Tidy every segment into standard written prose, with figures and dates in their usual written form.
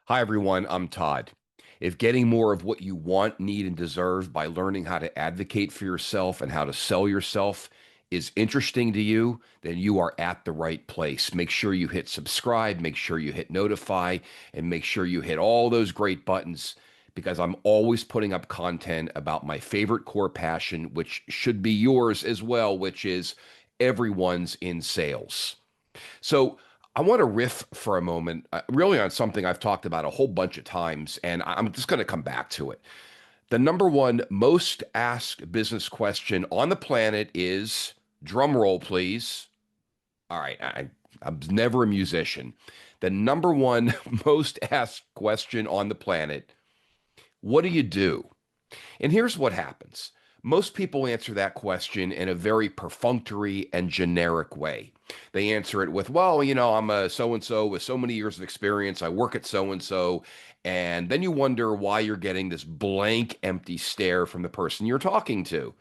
Hi, everyone. I'm Todd. If getting more of what you want, need, and deserve by learning how to advocate for yourself and how to sell yourself is interesting to you, then you are at the right place. Make sure you hit subscribe, make sure you hit notify, and make sure you hit all those great buttons because I'm always putting up content about my favorite core passion, which should be yours as well, which is everyone's in sales. So I want to riff for a moment, really on something I've talked about a whole bunch of times, and I'm just going to come back to it. The number one most asked business question on the planet is, drum roll, please. All right, I'm never a musician. The number one most asked question on the planet, what do you do? And here's what happens. Most people answer that question in a very perfunctory and generic way. They answer it with, well, I'm a so and so with so many years of experience. I work at so and so. And then you wonder why you're getting this blank, empty stare from the person you're talking to.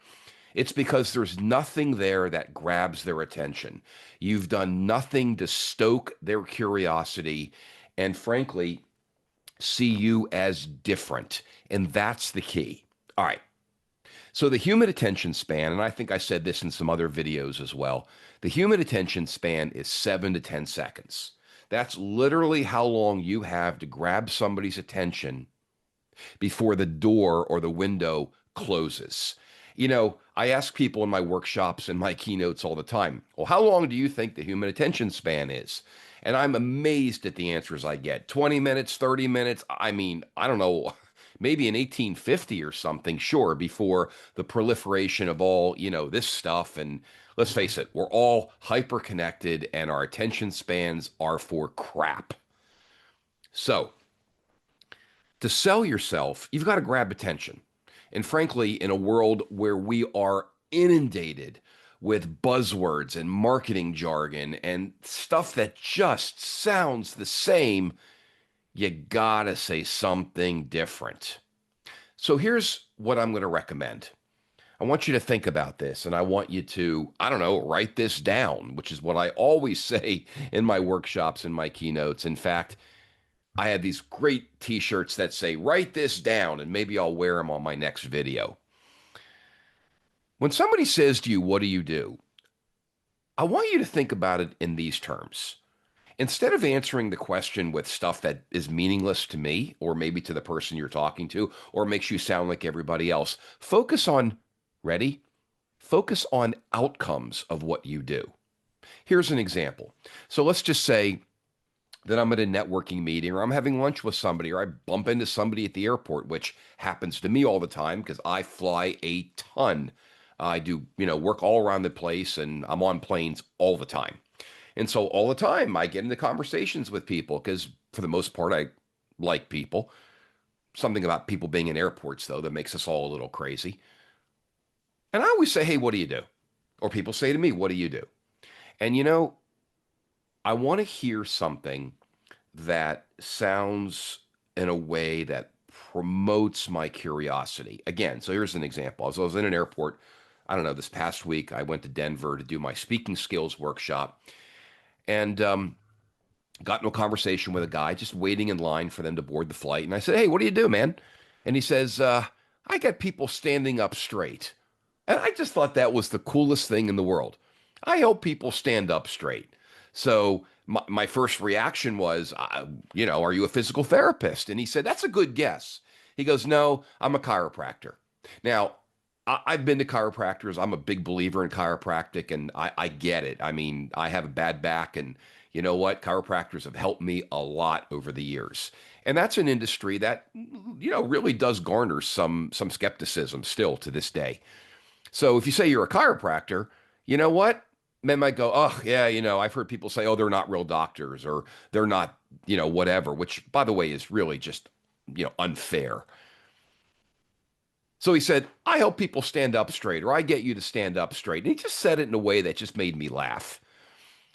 It's because there's nothing there that grabs their attention. You've done nothing to stoke their curiosity and, frankly, see you as different. And that's the key. All right. So the human attention span, and I think I said this in some other videos as well, the human attention span is 7 to 10 seconds. That's literally how long you have to grab somebody's attention before the door or the window closes. I ask people in my workshops and my keynotes all the time, well, how long do you think the human attention span is? And I'm amazed at the answers I get. 20 minutes, 30 minutes. I mean, I don't know, maybe in 1850 or something, sure, before the proliferation of all, this stuff. And let's face it, we're all hyper connected and our attention spans are for crap. So, to sell yourself, you've got to grab attention. And frankly, in a world where we are inundated with buzzwords and marketing jargon and stuff that just sounds the same, you gotta say something different. So here's what I'm going to recommend. I want you to think about this and I want you to, I don't know, write this down, which is what I always say in my workshops and my keynotes. In fact, I have these great t-shirts that say, write this down, and maybe I'll wear them on my next video. When somebody says to you, what do you do? I want you to think about it in these terms. Instead of answering the question with stuff that is meaningless to me, or maybe to the person you're talking to, or makes you sound like everybody else, focus on, ready? Focus on outcomes of what you do. Here's an example. So let's just say that I'm at a networking meeting or I'm having lunch with somebody or I bump into somebody at the airport, which happens to me all the time because I fly a ton. I do, work all around the place and I'm on planes all the time. And so all the time I get into conversations with people because for the most part, I like people. Something about people being in airports, though, that makes us all a little crazy. And I always say, hey, what do you do? Or people say to me, what do you do? And I want to hear something that sounds in a way that promotes my curiosity. Again, so here's an example. As I was in an airport, I don't know, this past week, I went to Denver to do my speaking skills workshop and got into a conversation with a guy just waiting in line for them to board the flight. And I said, hey, what do you do, man? And he says, I get people standing up straight. And I just thought that was the coolest thing in the world. I help people stand up straight. So my first reaction was, are you a physical therapist? And he said, that's a good guess. He goes, no, I'm a chiropractor. Now, I've been to chiropractors. I'm a big believer in chiropractic, and I get it. I mean, I have a bad back, and you know what? Chiropractors have helped me a lot over the years. And that's an industry that, really does garner some skepticism still to this day. So if you say you're a chiropractor, you know what? Men might go, oh, yeah, I've heard people say, oh, they're not real doctors or they're not, whatever, which, by the way, is really just, unfair. So he said, I help people stand up straight, or I get you to stand up straight. And he just said it in a way that just made me laugh.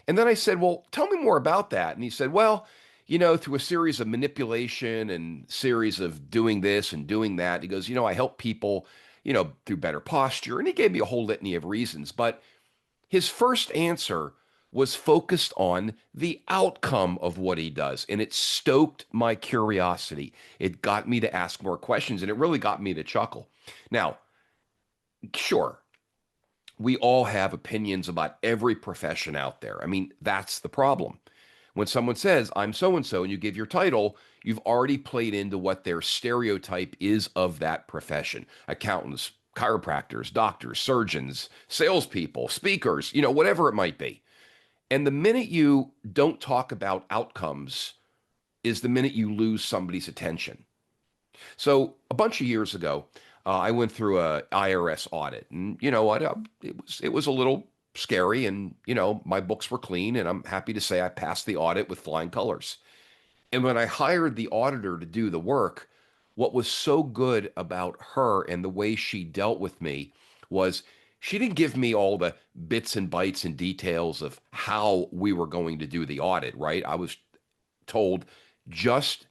And then I said, well, tell me more about that. And he said, well, through a series of manipulation and series of doing this and doing that, he goes, I help people, through better posture. And he gave me a whole litany of reasons. But his first answer was focused on the outcome of what he does. And it stoked my curiosity. It got me to ask more questions and it really got me to chuckle. Now, sure, we all have opinions about every profession out there. I mean, that's the problem. When someone says, I'm so and so, and you give your title, you've already played into what their stereotype is of that profession. Accountants, chiropractors, doctors, surgeons, salespeople, speakers, whatever it might be. And the minute you don't talk about outcomes is the minute you lose somebody's attention. So a bunch of years ago, I went through a IRS audit, and you know what? It was a little scary, and my books were clean, and I'm happy to say I passed the audit with flying colors. And when I hired the auditor to do the work, what was so good about her and the way she dealt with me was she didn't give me all the bits and bytes and details of how we were going to do the audit, right? I was told just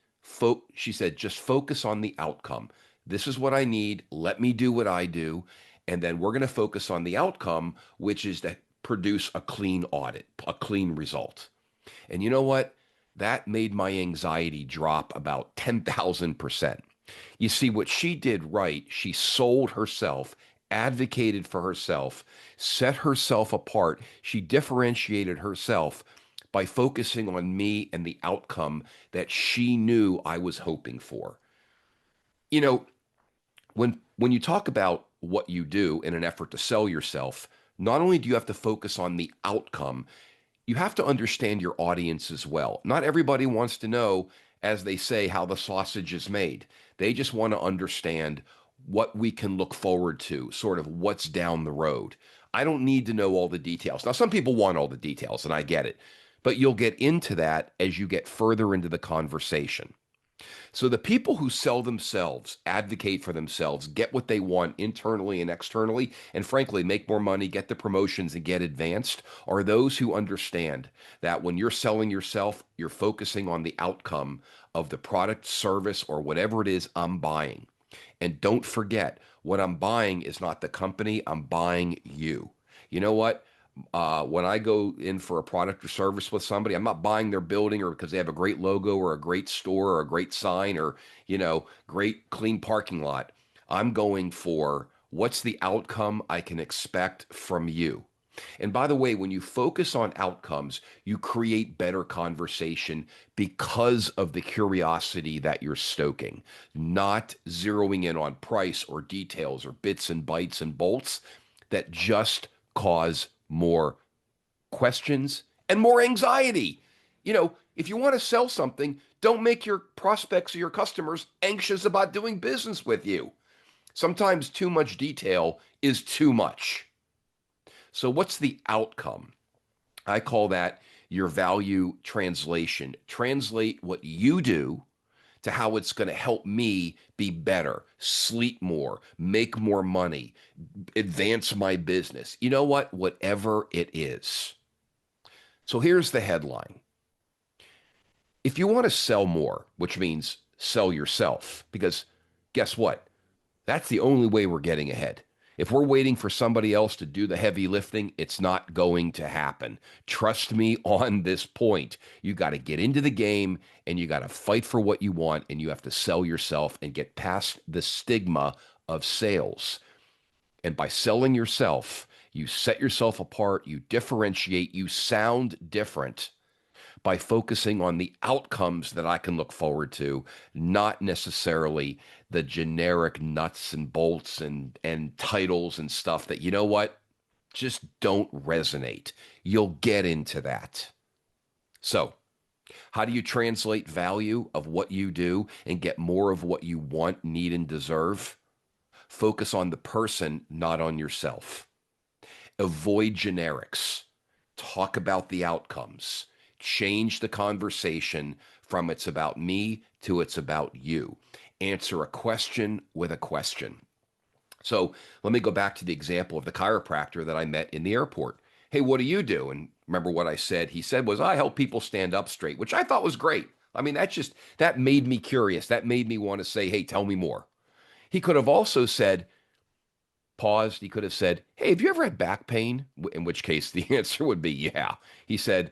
she said just focus on the outcome. This is what I need. Let me do what I do, and then we're going to focus on the outcome, which is to produce a clean audit, a clean result. And you know what? That made my anxiety drop about 10,000%. You see, what she did right, she sold herself, advocated for herself, set herself apart. She differentiated herself by focusing on me and the outcome that she knew I was hoping for. You know, when you talk about what you do in an effort to sell yourself, not only do you have to focus on the outcome, you have to understand your audience as well. Not everybody wants to know, as they say, how the sausage is made. They just want to understand what we can look forward to, sort of what's down the road. I don't need to know all the details. Now, some people want all the details, and I get it, but you'll get into that as you get further into the conversation. So the people who sell themselves, advocate for themselves, get what they want internally and externally, and frankly, make more money, get the promotions, and get advanced, are those who understand that when you're selling yourself, you're focusing on the outcome of the product, service, or whatever it is I'm buying. And don't forget, what I'm buying is not the company, I'm buying you. You know what? When I go in for a product or service with somebody, I'm not buying their building or because they have a great logo or a great store or a great sign or, great clean parking lot. I'm going for what's the outcome I can expect from you. And by the way, when you focus on outcomes, you create better conversation because of the curiosity that you're stoking, not zeroing in on price or details or bits and bytes and bolts that just cause more questions and more anxiety. If you want to sell something, don't make your prospects or your customers anxious about doing business with you. Sometimes too much detail is too much. So, what's the outcome? I call that your value translation. Translate what you do to how it's going to help me be better, sleep more, make more money, advance my business. You know what? Whatever it is. So here's the headline. If you want to sell more, which means sell yourself, because guess what? That's the only way we're getting ahead. If we're waiting for somebody else to do the heavy lifting, it's not going to happen. Trust me on this point. You got to get into the game and you got to fight for what you want and you have to sell yourself and get past the stigma of sales. And by selling yourself, you set yourself apart, you differentiate, you sound different by focusing on the outcomes that I can look forward to, not necessarily the generic nuts and bolts and titles and stuff that, you know what, just don't resonate. You'll get into that. So, how do you translate value of what you do and get more of what you want, need, and deserve? Focus on the person, not on yourself. Avoid generics. Talk about the outcomes. Change the conversation from it's about me to it's about you. Answer a question with a question. So let me go back to the example of the chiropractor that I met in the airport. Hey, what do you do? And remember what I said? He said was, I help people stand up straight, which I thought was great. I mean, that made me curious. That made me want to say, hey, tell me more. He could have also said, paused. He could have said, "Hey, have you ever had back pain?" In which case the answer would be yeah. He said,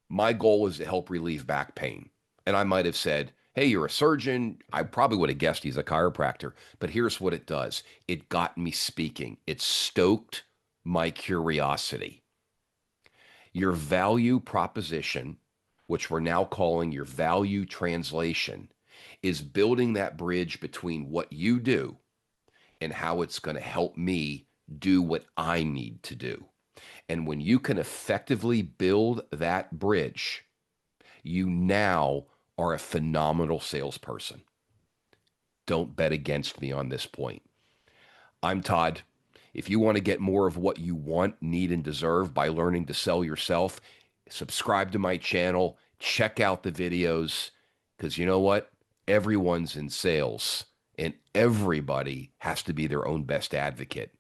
"My goal is to help relieve back pain." And I might have said, "Hey, you're a surgeon." I probably would have guessed he's a chiropractor. But here's what it does: it got me speaking, it stoked my curiosity. Your value proposition, which we're now calling your value translation, is building that bridge between what you do and how it's going to help me do what I need to do. And when you can effectively build that bridge, you now are a phenomenal salesperson. Don't bet against me on this point. I'm Todd. If you want to get more of what you want, need, and deserve by learning to sell yourself, subscribe to my channel, check out the videos, because you know what? Everyone's in sales, and everybody has to be their own best advocate.